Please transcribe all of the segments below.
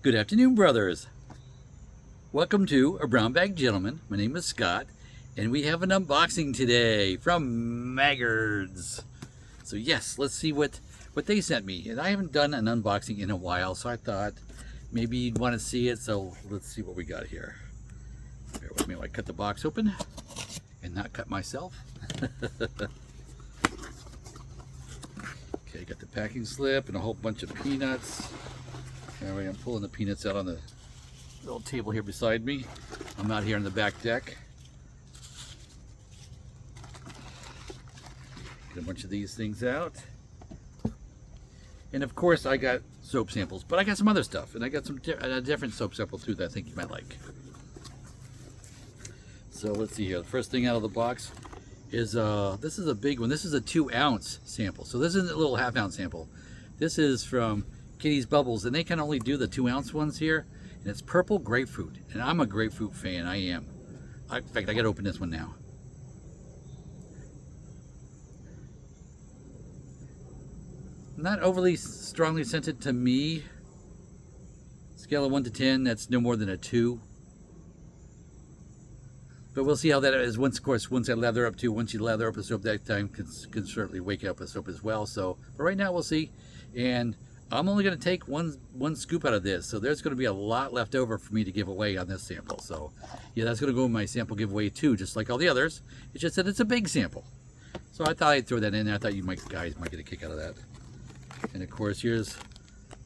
Good afternoon, brothers. Welcome to A Brown Bag Gentleman. My name is Scott, and we have an unboxing today from Maggards. So yes, let's see what they sent me. And I haven't done an unboxing in a while, so I thought maybe you'd want to see it. So let's see what we got here. Bear with me while I cut the box open and not cut myself. Okay, got the packing slip and a whole bunch of peanuts. Anyway, I'm pulling the peanuts out on the little table here beside me. I'm out here on the back deck. Get a bunch of these things out. And of course I got soap samples, but I got some other stuff. And I got some a different soap sample too that I think you might like. So let's see here. The first thing out of the box is, this is a big one. This is a 2-ounce sample. So this isn't a little half-ounce sample. This is from Kitty's Bubbles, and they can only do the 2-ounce ones here. And it's purple grapefruit, and I'm a grapefruit fan. I am. In fact, I gotta open this one now. Not overly strongly scented to me. Scale of 1 to 10, that's no more than a 2. But we'll see how that is once I lather up too. Once you lather up a soap, that time can certainly wake up a soap as well. So, but right now we'll see. And I'm only going to take one scoop out of this, so there's going to be a lot left over for me to give away on this sample. So yeah, that's going to go in my sample giveaway too, just like all the others. It's just that it's a big sample. So I thought I'd throw that in there. I thought you guys might get a kick out of that. And of course, here's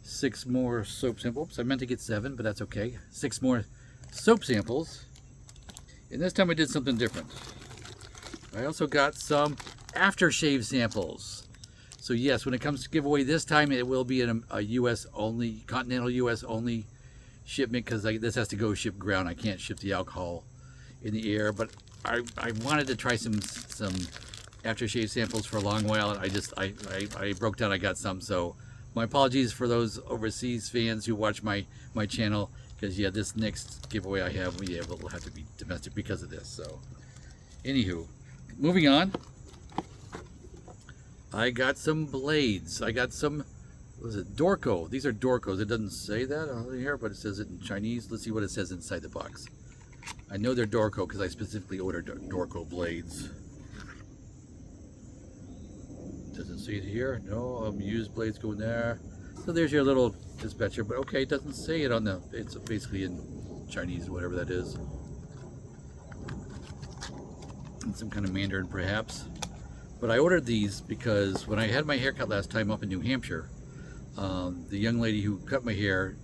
6 more soap samples. I meant to get 7, but that's okay. 6 more soap samples. And this time I did something different. I also got some aftershave samples. So yes, when it comes to giveaway this time, it will be in a U.S. only, continental U.S. only shipment, because this has to go ship ground. I can't ship the alcohol in the air. But I wanted to try some aftershave samples for a long while, and I broke down. I got some. So my apologies for those overseas fans who watch my channel, because yeah, this next giveaway I have, will have to be domestic because of this. So anywho, moving on. I got some blades. I got some, what is it, Dorco. These are Dorcos. It doesn't say that on here, but it says it in Chinese. Let's see what it says inside the box. I know they're Dorco because I specifically ordered Dorco blades. Doesn't say it here. No, used blades go in there. So there's your little dispatcher, but okay, it doesn't say it on the, it's basically in Chinese, whatever that is. And some kind of Mandarin perhaps. But I ordered these because when I had my haircut last time up in New Hampshire, the young lady who cut my hair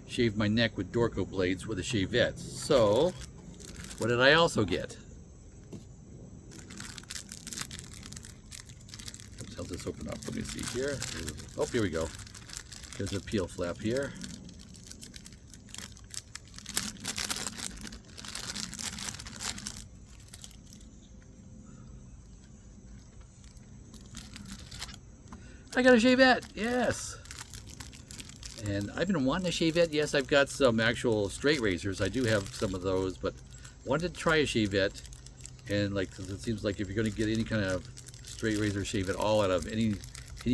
shaved my neck with Dorco blades with a shavette. So, what did I also get? Oops, how's this open up? Let me see here. Oh, here we go. There's a peel flap here. I got a shavette, yes. And I've been wanting a shavette. Yes, I've got some actual straight razors. I do have some of those, but wanted to try a shavette. And like, it seems like if you're going to get any kind of straight razor shave at all out of any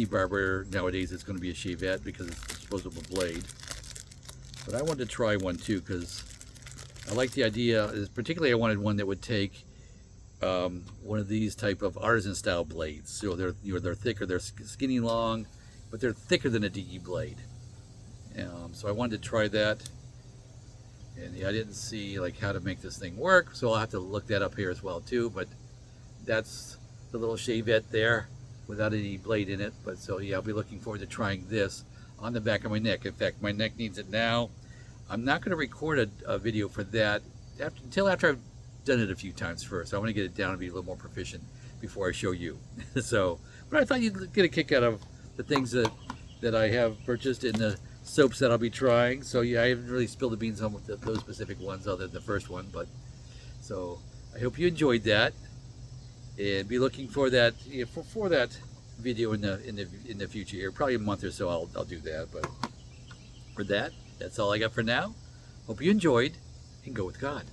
barber nowadays, it's going to be a shavette because it's a disposable blade. But I wanted to try one too because I like the idea. Particularly, I wanted one that would take one of these type of artisan style blades. So they're thicker, they're skinny long, but they're thicker than a DE blade. So I wanted to try that, and yeah, I didn't see like how to make this thing work, so I'll have to look that up here as well too. But that's the little shavette there without any blade in it. But so yeah, I'll be looking forward to trying this on the back of my neck. In fact, my neck needs it now. I'm not going to record a video for that until after I've done it a few times first. I want to get it down and be a little more proficient before I show you. So, but I thought you'd get a kick out of the things that I have purchased in the soaps that I'll be trying. So yeah, I haven't really spilled the beans on those specific ones other than the first one, but so I hope you enjoyed that, and be looking for that for that video in the future here. Probably a month or so I'll do that. But for that, that's all I got for now. Hope you enjoyed, and go with God.